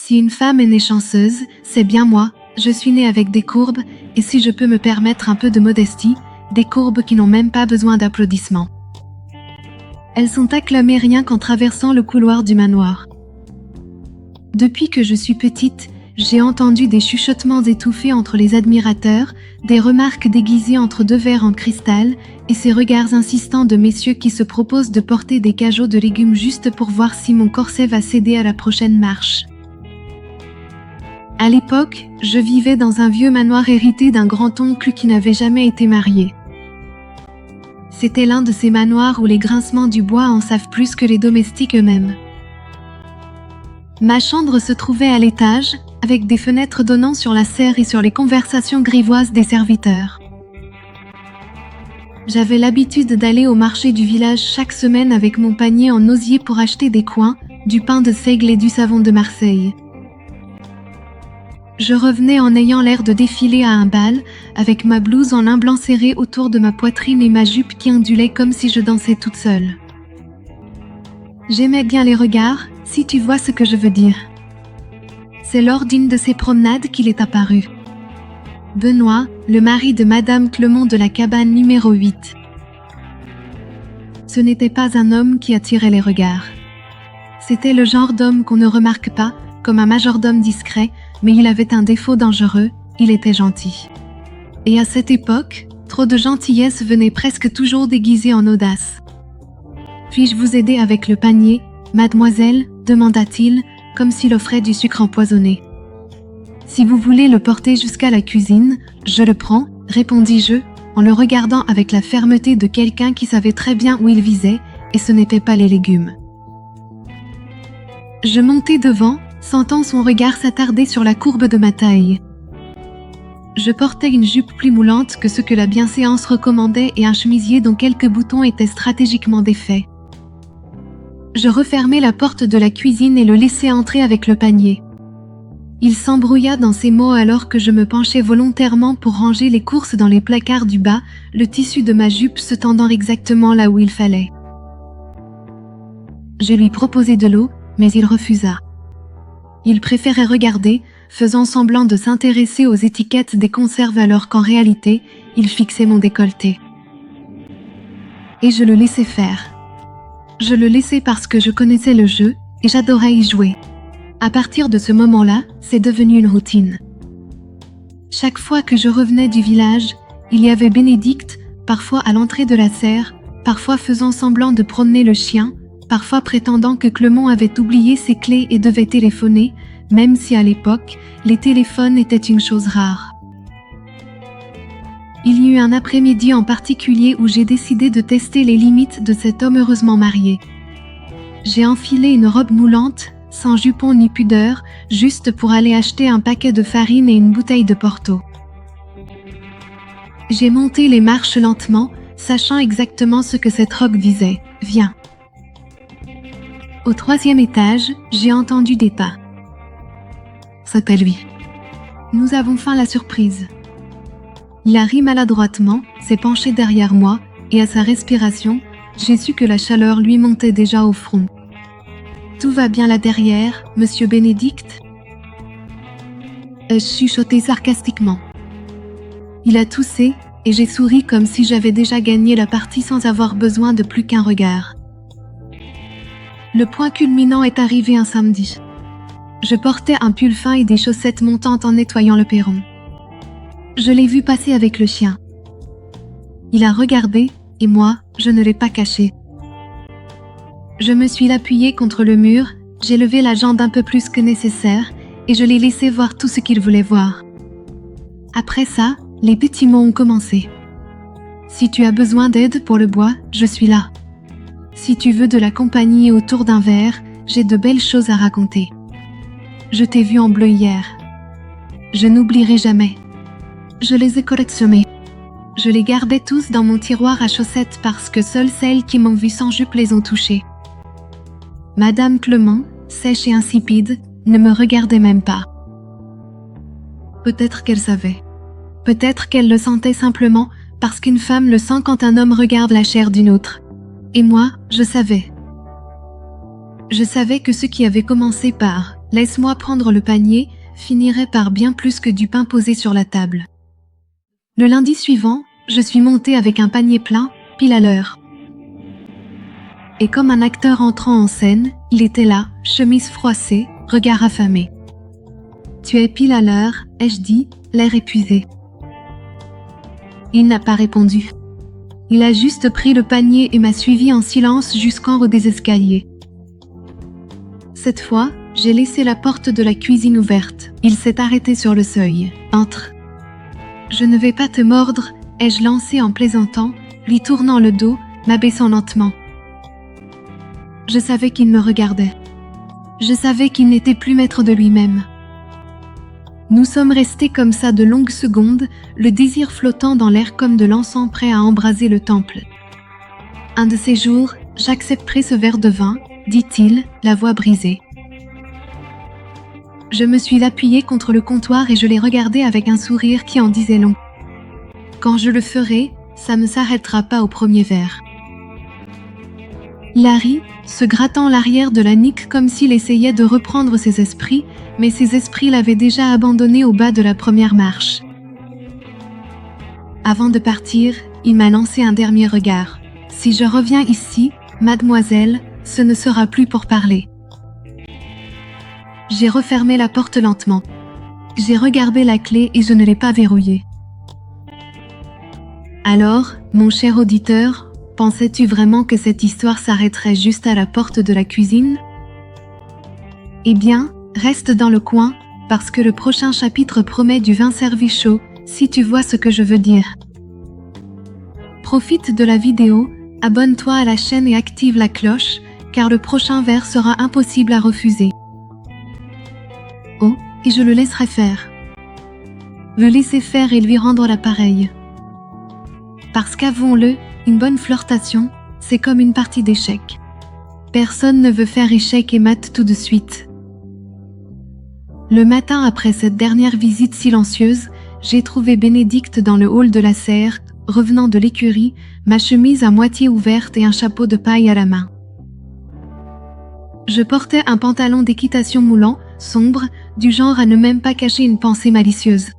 Si une femme est née chanceuse, c'est bien moi, je suis née avec des courbes, et si je peux me permettre un peu de modestie, des courbes qui n'ont même pas besoin d'applaudissements. Elles sont acclamées rien qu'en traversant le couloir du manoir. Depuis que je suis petite, j'ai entendu des chuchotements étouffés entre les admirateurs, des remarques déguisées entre deux verres en cristal, et ces regards insistants de messieurs qui se proposent de porter des cajots de légumes juste pour voir si mon corset va céder à la prochaine marche. À l'époque, je vivais dans un vieux manoir hérité d'un grand-oncle qui n'avait jamais été marié. C'était l'un de ces manoirs où les grincements du bois en savent plus que les domestiques eux-mêmes. Ma chambre se trouvait à l'étage, avec des fenêtres donnant sur la serre et sur les conversations grivoises des serviteurs. J'avais l'habitude d'aller au marché du village chaque semaine avec mon panier en osier pour acheter des coings, du pain de seigle et du savon de Marseille. Je revenais en ayant l'air de défiler à un bal, avec ma blouse en lin blanc serré autour de ma poitrine et ma jupe qui ondulait comme si je dansais toute seule. J'aimais bien les regards, si tu vois ce que je veux dire. C'est lors d'une de ces promenades qu'il est apparu. Benoît, le mari de Madame Clement de la cabane numéro 8. Ce n'était pas un homme qui attirait les regards. C'était le genre d'homme qu'on ne remarque pas, comme un majordome discret, mais il avait un défaut dangereux, il était gentil. Et à cette époque, trop de gentillesse venait presque toujours déguisée en audace. « Puis-je vous aider avec le panier, mademoiselle ?» demanda-t-il, comme s'il offrait du sucre empoisonné. « Si vous voulez le porter jusqu'à la cuisine, je le prends, » répondis-je, en le regardant avec la fermeté de quelqu'un qui savait très bien où il visait, et ce n'était pas les légumes. Je montai devant, sentant son regard s'attarder sur la courbe de ma taille. Je portais une jupe plus moulante que ce que la bienséance recommandait et un chemisier dont quelques boutons étaient stratégiquement défaits. Je refermai la porte de la cuisine et le laissai entrer avec le panier. Il s'embrouilla dans ses mots alors que je me penchai volontairement pour ranger les courses dans les placards du bas, le tissu de ma jupe se tendant exactement là où il fallait. Je lui proposai de l'eau, mais il refusa. Il préférait regarder, faisant semblant de s'intéresser aux étiquettes des conserves alors qu'en réalité, il fixait mon décolleté. Et je le laissai faire. Je le laissai parce que je connaissais le jeu et j'adorais y jouer. À partir de ce moment-là, c'est devenu une routine. Chaque fois que je revenais du village, il y avait Bénédicte, parfois à l'entrée de la serre, parfois faisant semblant de promener le chien, parfois prétendant que Clement avait oublié ses clés et devait téléphoner, même si à l'époque, les téléphones étaient une chose rare. Il y eut un après-midi en particulier où j'ai décidé de tester les limites de cet homme heureusement marié. J'ai enfilé une robe moulante, sans jupon ni pudeur, juste pour aller acheter un paquet de farine et une bouteille de Porto. J'ai monté les marches lentement, sachant exactement ce que cette robe visait. « Viens !» Au 3e étage, j'ai entendu des pas. C'était lui. Nous avons feint la surprise. Il a ri maladroitement, s'est penché derrière moi, et à sa respiration, j'ai su que la chaleur lui montait déjà au front. « Tout va bien là derrière, monsieur Bénédicte ?» ai-je chuchoté sarcastiquement. Il a toussé, et j'ai souri comme si j'avais déjà gagné la partie sans avoir besoin de plus qu'un regard. Le point culminant est arrivé un samedi. Je portais un pull fin et des chaussettes montantes en nettoyant le perron. Je l'ai vu passer avec le chien. Il a regardé, et moi, je ne l'ai pas caché. Je me suis appuyée contre le mur, j'ai levé la jambe un peu plus que nécessaire, et je l'ai laissé voir tout ce qu'il voulait voir. Après ça, les petits mots ont commencé. Si tu as besoin d'aide pour le bois, je suis là. Si tu veux de la compagnie autour d'un verre, j'ai de belles choses à raconter. Je t'ai vu en bleu hier. Je n'oublierai jamais. Je les ai collectionnés. Je les gardais tous dans mon tiroir à chaussettes parce que seules celles qui m'ont vu sans jupe les ont touchées. Madame Clement, sèche et insipide, ne me regardait même pas. Peut-être qu'elle savait. Peut-être qu'elle le sentait simplement parce qu'une femme le sent quand un homme regarde la chair d'une autre. Et moi, je savais. Je savais que ce qui avait commencé par Laisse-moi prendre le panier, finirait par bien plus que du pain posé sur la table. Le lundi suivant, je suis montée avec un panier plein, pile à l'heure. Et comme un acteur entrant en scène, il était là, chemise froissée, regard affamé. « Tu es pile à l'heure », ai-je dit, l'air épuisé. Il n'a pas répondu. Il a juste pris le panier et m'a suivi en silence jusqu'en haut des escaliers. Cette fois, j'ai laissé la porte de la cuisine ouverte. Il s'est arrêté sur le seuil. « Entre. »« Je ne vais pas te mordre », ai-je lancé en plaisantant, lui tournant le dos, m'abaissant lentement. Je savais qu'il me regardait. Je savais qu'il n'était plus maître de lui-même. Nous sommes restés comme ça de longues secondes, le désir flottant dans l'air comme de l'encens prêt à embraser le temple. « Un de ces jours, j'accepterai ce verre de vin, » dit-il, la voix brisée. Je me suis appuyée contre le comptoir et je l'ai regardé avec un sourire qui en disait long. Quand je le ferai, ça ne s'arrêtera pas au premier verre. Larry, se grattant l'arrière de la nuque comme s'il essayait de reprendre ses esprits, mais ses esprits l'avaient déjà abandonné au bas de la première marche. Avant de partir, il m'a lancé un dernier regard. « Si je reviens ici, mademoiselle, ce ne sera plus pour parler. » J'ai refermé la porte lentement. J'ai regardé la clé et je ne l'ai pas verrouillée. Alors, mon cher auditeur, pensais-tu vraiment que cette histoire s'arrêterait juste à la porte de la cuisine? Eh bien, reste dans le coin, parce que le prochain chapitre promet du vin servi chaud, si tu vois ce que je veux dire. Profite de la vidéo, abonne-toi à la chaîne et active la cloche, car le prochain verre sera impossible à refuser. Oh, et je le laisserai faire. Le laisser faire et lui rendre l'appareil. Parce qu'avouons-le, une bonne flirtation, c'est comme une partie d'échecs. Personne ne veut faire échec et mat tout de suite. Le matin après cette dernière visite silencieuse, j'ai trouvé Bénédicte dans le hall de la serre, revenant de l'écurie, ma chemise à moitié ouverte et un chapeau de paille à la main. Je portais un pantalon d'équitation moulant, sombre, du genre à ne même pas cacher une pensée malicieuse.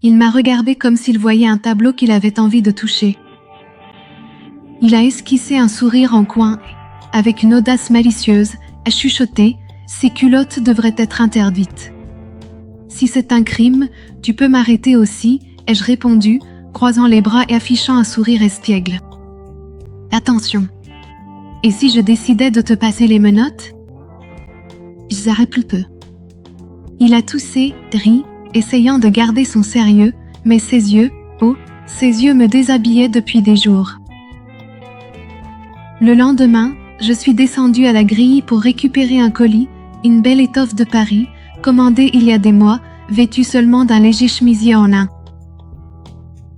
Il m'a regardé comme s'il voyait un tableau qu'il avait envie de toucher. Il a esquissé un sourire en coin, avec une audace malicieuse, a chuchoté « Ces culottes devraient être interdites. »« Si c'est un crime, tu peux m'arrêter aussi, » ai-je répondu, croisant les bras et affichant un sourire espiègle. « Attention. Et si je décidais de te passer les menottes ?» J'arrête plus peu. Il a toussé, ri, essayant de garder son sérieux, mais ses yeux, oh, ses yeux me déshabillaient depuis des jours. Le lendemain, je suis descendue à la grille pour récupérer un colis, une belle étoffe de Paris, commandée il y a des mois, vêtue seulement d'un léger chemisier en lin.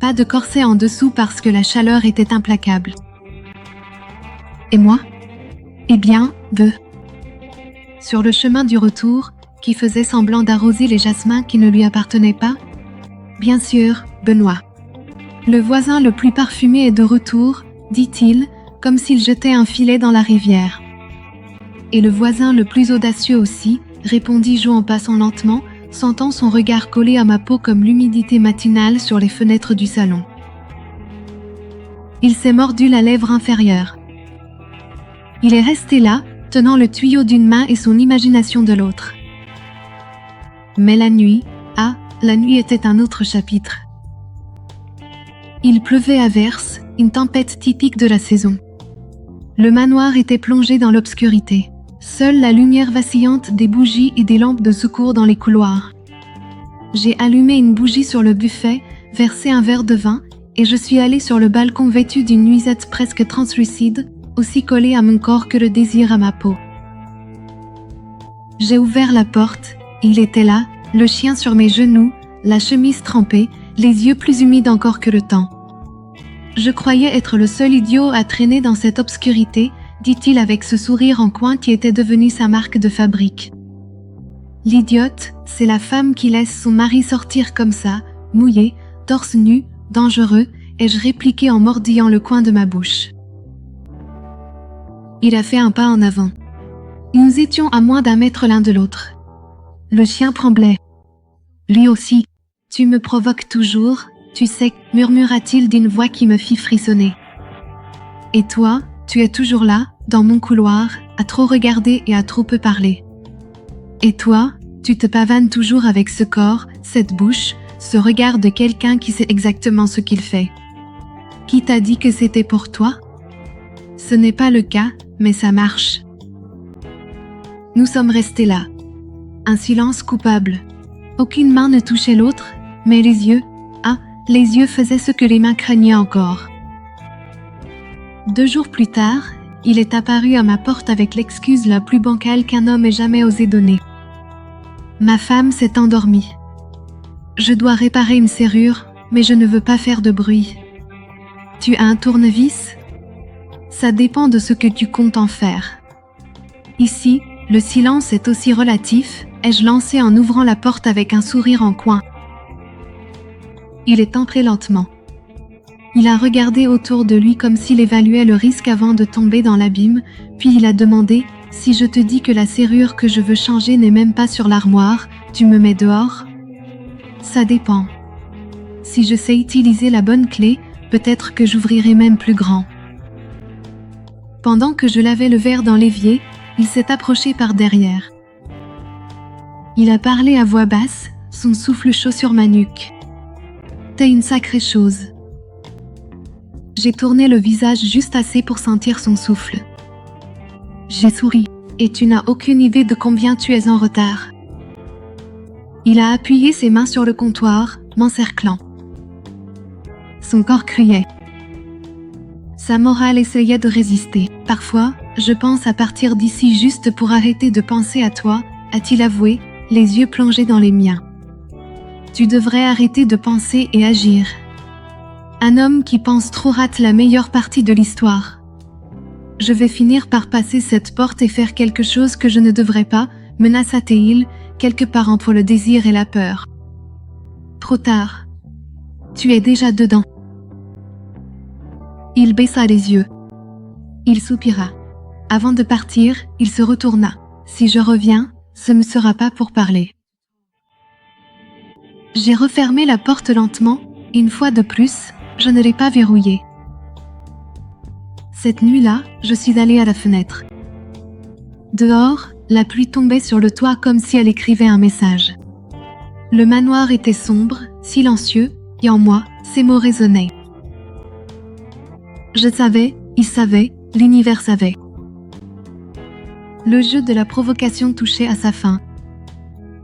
Pas de corset en dessous parce que la chaleur était implacable. Et moi? Eh bien, sur le chemin du retour, qui faisait semblant d'arroser les jasmins qui ne lui appartenaient pas? Bien sûr, Benoît. Le voisin le plus parfumé est de retour, dit-il, comme s'il jetait un filet dans la rivière. Et le voisin le plus audacieux aussi, répondis-je en passant lentement, sentant son regard collé à ma peau comme l'humidité matinale sur les fenêtres du salon. Il s'est mordu la lèvre inférieure. Il est resté là, tenant le tuyau d'une main et son imagination de l'autre. Mais la nuit était un autre chapitre. Il pleuvait à verse, une tempête typique de la saison. Le manoir était plongé dans l'obscurité. Seule la lumière vacillante des bougies et des lampes de secours dans les couloirs. J'ai allumé une bougie sur le buffet, versé un verre de vin, et je suis allée sur le balcon vêtue d'une nuisette presque translucide, aussi collée à mon corps que le désir à ma peau. J'ai ouvert la porte, il était là, le chien sur mes genoux, la chemise trempée, les yeux plus humides encore que le temps. Je croyais être le seul idiot à traîner dans cette obscurité, dit-il avec ce sourire en coin qui était devenu sa marque de fabrique. L'idiote, c'est la femme qui laisse son mari sortir comme ça, mouillé, torse nu, dangereux, ai-je répliqué en mordillant le coin de ma bouche. Il a fait un pas en avant. Nous étions à moins d'1 mètre l'un de l'autre. Le chien tremblait. Lui aussi. Tu me provoques toujours, tu sais, murmura-t-il d'une voix qui me fit frissonner. Et toi, tu es toujours là, dans mon couloir, à trop regarder et à trop peu parler. Et toi, tu te pavanes toujours avec ce corps, cette bouche, ce regard de quelqu'un qui sait exactement ce qu'il fait. Qui t'a dit que c'était pour toi? Ce n'est pas le cas, mais ça marche. Nous sommes restés là. Un silence coupable. Aucune main ne touchait l'autre, mais les yeux faisaient ce que les mains craignaient encore. 2 jours plus tard, il est apparu à ma porte avec l'excuse la plus bancale qu'un homme ait jamais osé donner. Ma femme s'est endormie. Je dois réparer une serrure, mais je ne veux pas faire de bruit. Tu as un tournevis? Ça dépend de ce que tu comptes en faire. Ici, le silence est aussi relatif, ai-je lancé en ouvrant la porte avec un sourire en coin. Il est entré lentement. Il a regardé autour de lui comme s'il évaluait le risque avant de tomber dans l'abîme, puis il a demandé « Si je te dis que la serrure que je veux changer n'est même pas sur l'armoire, tu me mets dehors ?» Ça dépend. Si je sais utiliser la bonne clé, peut-être que j'ouvrirai même plus grand. Pendant que je lavais le verre dans l'évier, il s'est approché par derrière. Il a parlé à voix basse, son souffle chaud sur ma nuque. T'es une sacrée chose. J'ai tourné le visage juste assez pour sentir son souffle. J'ai souri, et tu n'as aucune idée de combien tu es en retard. Il a appuyé ses mains sur le comptoir, m'encerclant. Son corps criait. Sa morale essayait de résister. Parfois, je pense à partir d'ici juste pour arrêter de penser à toi, a-t-il avoué, les yeux plongés dans les miens. Tu devrais arrêter de penser et agir. Un homme qui pense trop rate la meilleure partie de l'histoire. Je vais finir par passer cette porte et faire quelque chose que je ne devrais pas, menaça-t-il, quelque part entre le désir et la peur. Trop tard. Tu es déjà dedans. Il baissa les yeux. Il soupira. Avant de partir, il se retourna. Si je reviens, ce ne sera pas pour parler. J'ai refermé la porte lentement, une fois de plus, je ne l'ai pas verrouillée. Cette nuit-là, je suis allée à la fenêtre. Dehors, la pluie tombait sur le toit comme si elle écrivait un message. Le manoir était sombre, silencieux, et en moi, ces mots résonnaient. Je savais, il savait, l'univers savait. Le jeu de la provocation touchait à sa fin.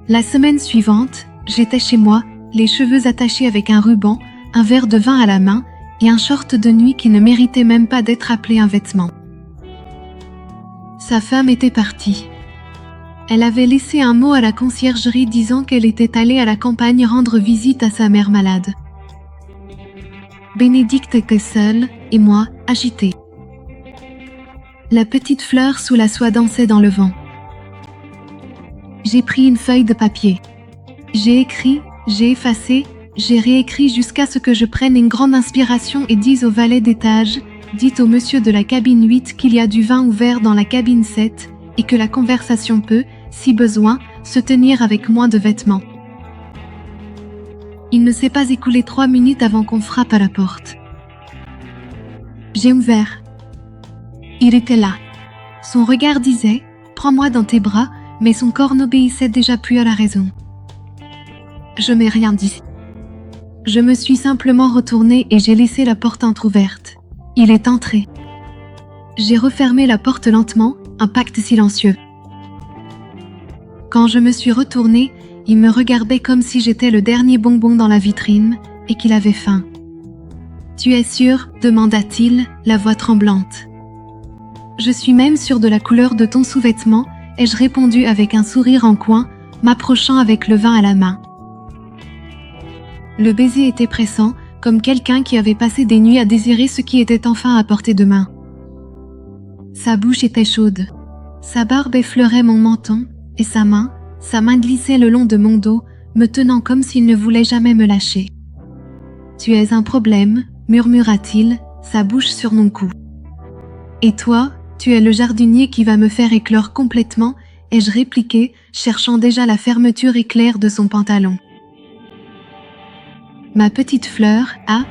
La semaine suivante, j'étais chez moi, les cheveux attachés avec un ruban, un verre de vin à la main et un short de nuit qui ne méritait même pas d'être appelé un vêtement. Sa femme était partie. Elle avait laissé un mot à la conciergerie disant qu'elle était allée à la campagne rendre visite à sa mère malade. Bénédicte était seule, et moi, agitée. La petite fleur sous la soie dansait dans le vent. J'ai pris une feuille de papier. J'ai écrit, j'ai effacé, j'ai réécrit jusqu'à ce que je prenne une grande inspiration et dise au valet d'étage, dites au monsieur de la cabine 8 qu'il y a du vin ouvert dans la cabine 7 et que la conversation peut, si besoin, se tenir avec moins de vêtements. Il ne s'est pas écoulé 3 minutes avant qu'on frappe à la porte. J'ai ouvert. Il était là. Son regard disait « Prends-moi dans tes bras », mais son corps n'obéissait déjà plus à la raison. Je n'ai rien dit. Je me suis simplement retournée et j'ai laissé la porte entr'ouverte. Il est entré. J'ai refermé la porte lentement, un pacte silencieux. Quand je me suis retournée, il me regardait comme si j'étais le dernier bonbon dans la vitrine et qu'il avait faim. « Tu es sûr ?» demanda-t-il, la voix tremblante. « Je suis même sûre de la couleur de ton sous-vêtement » ai-je répondu avec un sourire en coin, m'approchant avec le vin à la main. Le baiser était pressant, comme quelqu'un qui avait passé des nuits à désirer ce qui était enfin à portée de main. Sa bouche était chaude. Sa barbe effleurait mon menton, et sa main glissait le long de mon dos, me tenant comme s'il ne voulait jamais me lâcher. « Tu es un problème » murmura-t-il, sa bouche sur mon cou. « Et toi ?» Tu es le jardinier qui va me faire éclore complètement, ai-je répliqué, cherchant déjà la fermeture éclair de son pantalon. Ma petite fleur,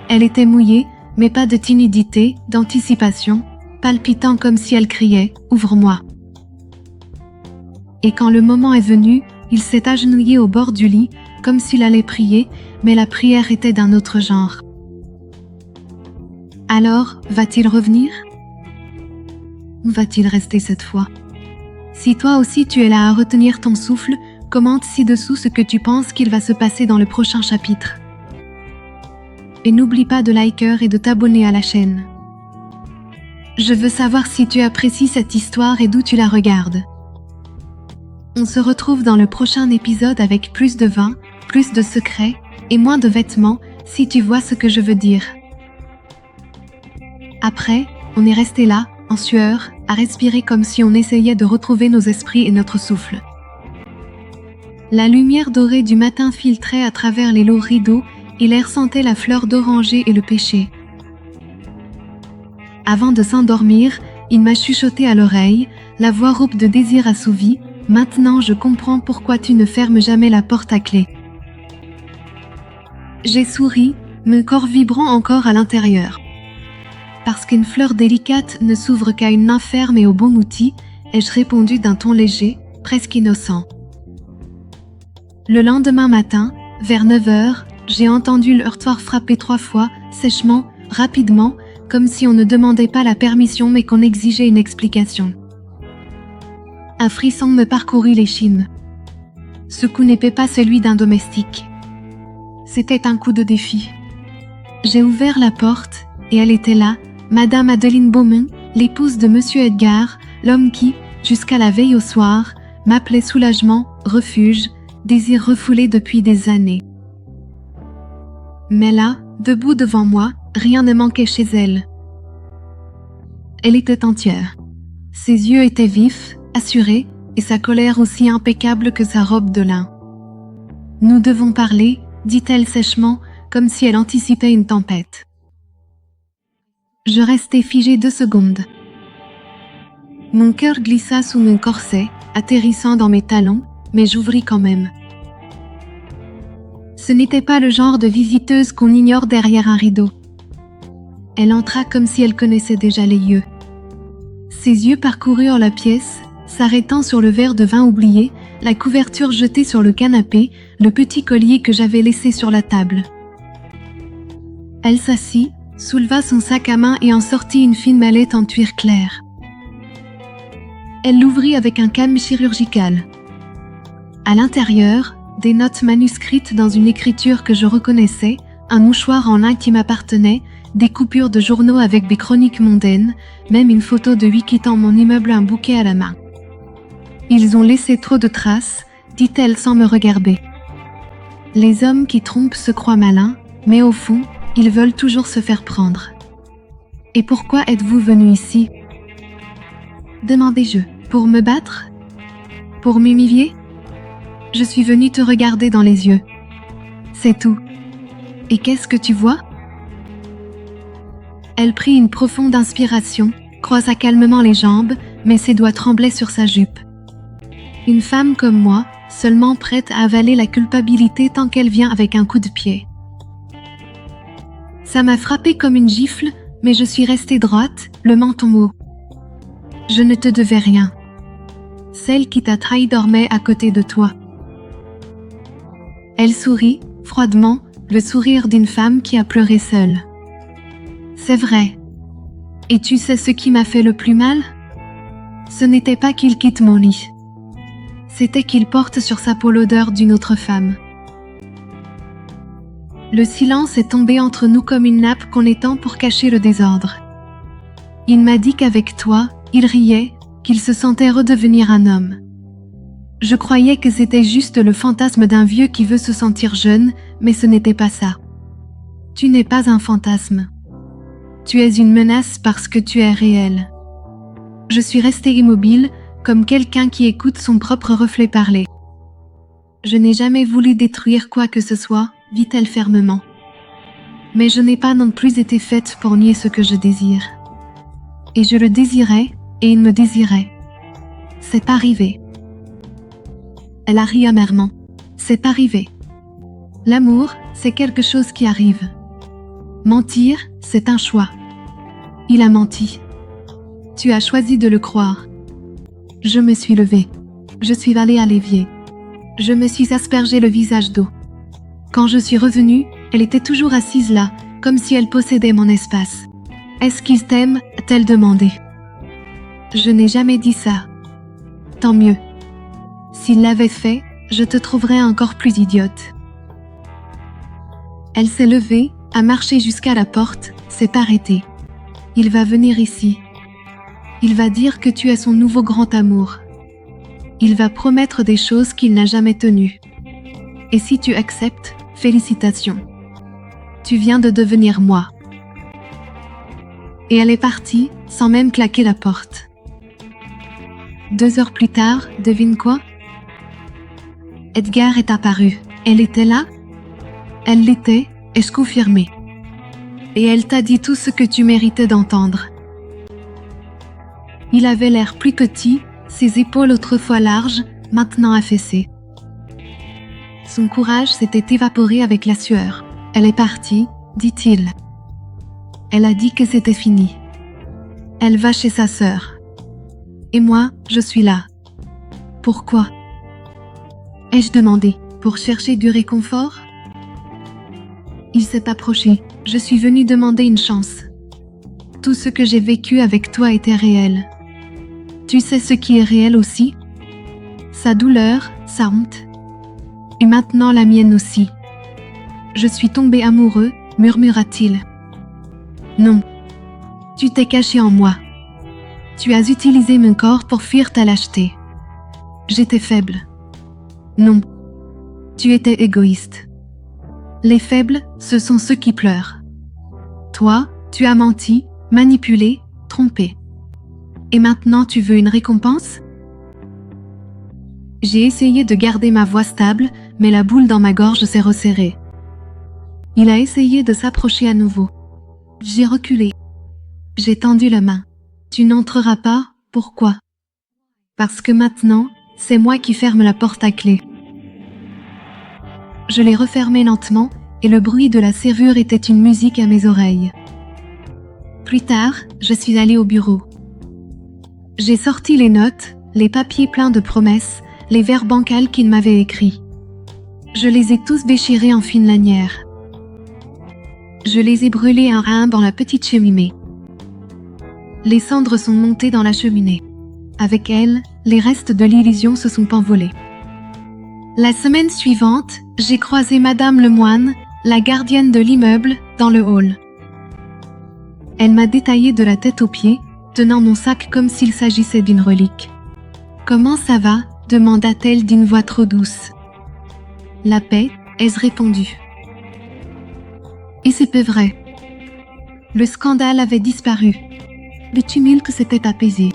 elle était mouillée, mais pas de timidité, d'anticipation, palpitant comme si elle criait « Ouvre-moi ». Et quand le moment est venu, il s'est agenouillé au bord du lit, comme s'il allait prier, mais la prière était d'un autre genre. Alors, va-t-il revenir? Ou va-t-il rester cette fois? Si toi aussi tu es là à retenir ton souffle, commente ci-dessous ce que tu penses qu'il va se passer dans le prochain chapitre. Et n'oublie pas de liker et de t'abonner à la chaîne. Je veux savoir si tu apprécies cette histoire et d'où tu la regardes. On se retrouve dans le prochain épisode avec plus de vin, plus de secrets et moins de vêtements, si tu vois ce que je veux dire. Après, on est resté là, en sueur, à respirer comme si on essayait de retrouver nos esprits et notre souffle. La lumière dorée du matin filtrait à travers les lourds rideaux et l'air sentait la fleur d'oranger et le péché. Avant de s'endormir, il m'a chuchoté à l'oreille, la voix rauque de désir assouvi. Maintenant je comprends pourquoi tu ne fermes jamais la porte à clé. J'ai souri, mon corps vibrant encore à l'intérieur. Parce qu'une fleur délicate ne s'ouvre qu'à une main ferme et au bon outil, ai-je répondu d'un ton léger, presque innocent. Le lendemain matin, vers 9 heures, j'ai entendu le heurtoir frapper 3 fois, sèchement, rapidement, comme si on ne demandait pas la permission mais qu'on exigeait une explication. Un frisson me parcourut l'échine. Ce coup n'était pas celui d'un domestique. C'était un coup de défi. J'ai ouvert la porte, et elle était là, Madame Adeline Beaumont, l'épouse de Monsieur Edgar, l'homme qui, jusqu'à la veille au soir, m'appelait soulagement, refuge, désir refoulé depuis des années. Mais là, debout devant moi, rien ne manquait chez elle. Elle était entière. Ses yeux étaient vifs, assurée, et sa colère aussi impeccable que sa robe de lin. « Nous devons parler », dit-elle sèchement, comme si elle anticipait une tempête. Je restai figée 2 secondes. Mon cœur glissa sous mon corset, atterrissant dans mes talons, mais j'ouvris quand même. Ce n'était pas le genre de visiteuse qu'on ignore derrière un rideau. Elle entra comme si elle connaissait déjà les lieux. Ses yeux parcoururent la pièce, s'arrêtant sur le verre de vin oublié, la couverture jetée sur le canapé, le petit collier que j'avais laissé sur la table. Elle s'assit, souleva son sac à main et en sortit une fine mallette en cuir clair. Elle l'ouvrit avec un calme chirurgical. À l'intérieur, des notes manuscrites dans une écriture que je reconnaissais, un mouchoir en lin qui m'appartenait, des coupures de journaux avec des chroniques mondaines, même une photo de lui quittant mon immeuble un bouquet à la main. Ils ont laissé trop de traces, dit-elle sans me regarder. Les hommes qui trompent se croient malins, mais au fond, ils veulent toujours se faire prendre. Et pourquoi êtes-vous venu ici? Demandai-je. Pour me battre? Pour m'humilier? Je suis venue te regarder dans les yeux. C'est tout. Et qu'est-ce que tu vois? Elle prit une profonde inspiration, croisa calmement les jambes, mais ses doigts tremblaient sur sa jupe. Une femme comme moi, seulement prête à avaler la culpabilité tant qu'elle vient avec un coup de pied. Ça m'a frappée comme une gifle, mais je suis restée droite, le menton haut. Je ne te devais rien. Celle qui t'a trahi dormait à côté de toi. Elle sourit, froidement, le sourire d'une femme qui a pleuré seule. C'est vrai. Et tu sais ce qui m'a fait le plus mal? Ce n'était pas qu'il quitte mon lit. C'était qu'il porte sur sa peau l'odeur d'une autre femme. Le silence est tombé entre nous comme une nappe qu'on étend pour cacher le désordre. Il m'a dit qu'avec toi, il riait, qu'il se sentait redevenir un homme. Je croyais que c'était juste le fantasme d'un vieux qui veut se sentir jeune, mais ce n'était pas ça. Tu n'es pas un fantasme. Tu es une menace parce que tu es réel. Je suis restée immobile, comme quelqu'un qui écoute son propre reflet parler. Je n'ai jamais voulu détruire quoi que ce soit, dit-elle fermement. Mais je n'ai pas non plus été faite pour nier ce que je désire. Et je le désirais, et il me désirait. C'est arrivé. Elle a ri amèrement. C'est arrivé. L'amour, c'est quelque chose qui arrive. Mentir, c'est un choix. Il a menti. Tu as choisi de le croire. Je me suis levée. Je suis allée à l'évier. Je me suis aspergé le visage d'eau. Quand je suis revenue, elle était toujours assise là, comme si elle possédait mon espace. « Est-ce qu'il t'aime ?» a-t-elle demandé. Je n'ai jamais dit ça. Tant mieux. S'il l'avait fait, je te trouverais encore plus idiote. Elle s'est levée, a marché jusqu'à la porte, s'est arrêtée. Il va venir ici. Il va dire que tu es son nouveau grand amour. Il va promettre des choses qu'il n'a jamais tenues. Et si tu acceptes, félicitations. Tu viens de devenir moi. Et elle est partie, sans même claquer la porte. 2 heures plus tard, devine quoi? Edgar est apparu. Elle était là? Elle l'était, ai-je confirmé. Et elle t'a dit tout ce que tu méritais d'entendre. Il avait l'air plus petit, ses épaules autrefois larges, maintenant affaissées. Son courage s'était évaporé avec la sueur. Elle est partie, dit-il. Elle a dit que c'était fini. Elle va chez sa sœur. Et moi, je suis là. Pourquoi? Ai-je demandé, pour chercher du réconfort? Il s'est approché. Je suis venue demander une chance. Tout ce que j'ai vécu avec toi était réel. Tu sais ce qui est réel aussi? Sa douleur, sa honte. Et maintenant la mienne aussi. Je suis tombé amoureux, murmura-t-il. Non. Tu t'es caché en moi. Tu as utilisé mon corps pour fuir ta lâcheté. J'étais faible. Non. Tu étais égoïste. Les faibles, ce sont ceux qui pleurent. Toi, tu as menti, manipulé, trompé. Et maintenant tu veux une récompense? J'ai essayé de garder ma voix stable, mais la boule dans ma gorge s'est resserrée. Il a essayé de s'approcher à nouveau. J'ai reculé. J'ai tendu la main. Tu n'entreras pas, pourquoi? Parce que maintenant, c'est moi qui ferme la porte à clé. Je l'ai refermée lentement, et le bruit de la serrure était une musique à mes oreilles. Plus tard, je suis allée au bureau. J'ai sorti les notes, les papiers pleins de promesses, les vers bancals qu'il m'avait écrits. Je les ai tous déchirés en fines lanières. Je les ai brûlés un à un dans la petite cheminée. Les cendres sont montées dans la cheminée. Avec elles, les restes de l'illusion se sont envolés. La semaine suivante, j'ai croisé Madame Lemoine, la gardienne de l'immeuble, dans le hall. Elle m'a détaillé de la tête aux pieds, tenant mon sac comme s'il s'agissait d'une relique. « Comment ça va ?» demanda-t-elle d'une voix trop douce. « La paix » ai-je répondu. Et c'est peu vrai. Le scandale avait disparu. Le tumulte s'était apaisé.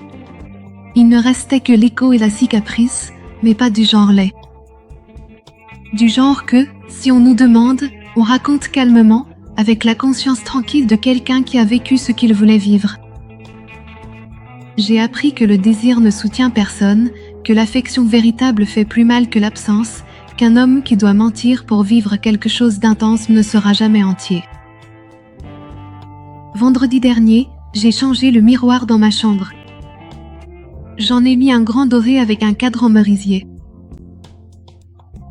Il ne restait que l'écho et la cicatrice, mais pas du genre laid. Du genre que, si on nous demande, on raconte calmement, avec la conscience tranquille de quelqu'un qui a vécu ce qu'il voulait vivre. J'ai appris que le désir ne soutient personne, que l'affection véritable fait plus mal que l'absence, qu'un homme qui doit mentir pour vivre quelque chose d'intense ne sera jamais entier. Vendredi dernier, j'ai changé le miroir dans ma chambre. J'en ai mis un grand doré avec un cadre merisier.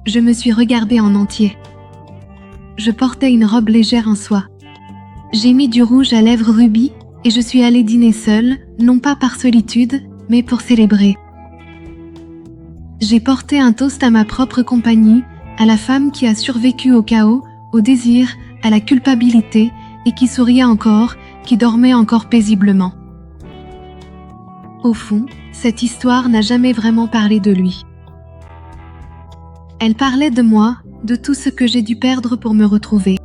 Je me suis regardée en entier. Je portais une robe légère en soie. J'ai mis du rouge à lèvres rubis et je suis allée dîner seule, non pas par solitude, mais pour célébrer. J'ai porté un toast à ma propre compagnie, à la femme qui a survécu au chaos, au désir, à la culpabilité et qui souriait encore, qui dormait encore paisiblement. Au fond, cette histoire n'a jamais vraiment parlé de lui. Elle parlait de moi, de tout ce que j'ai dû perdre pour me retrouver.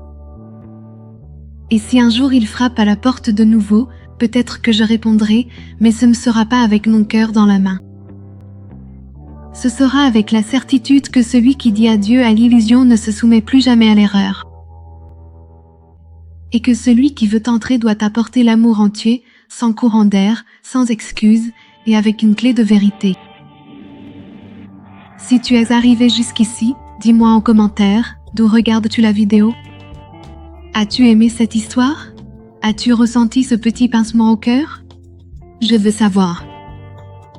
Et si un jour il frappe à la porte de nouveau, peut-être que je répondrai, mais ce ne sera pas avec mon cœur dans la main. Ce sera avec la certitude que celui qui dit adieu à l'illusion ne se soumet plus jamais à l'erreur. Et que celui qui veut entrer doit apporter l'amour entier, sans courant d'air, sans excuse et avec une clé de vérité. Si tu es arrivé jusqu'ici, dis-moi en commentaire, d'où regardes-tu la vidéo? As-tu aimé cette histoire? As-tu ressenti ce petit pincement au cœur? Je veux savoir.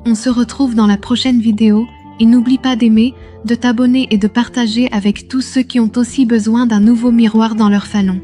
On se retrouve dans la prochaine vidéo et n'oublie pas d'aimer, de t'abonner et de partager avec tous ceux qui ont aussi besoin d'un nouveau miroir dans leur salon.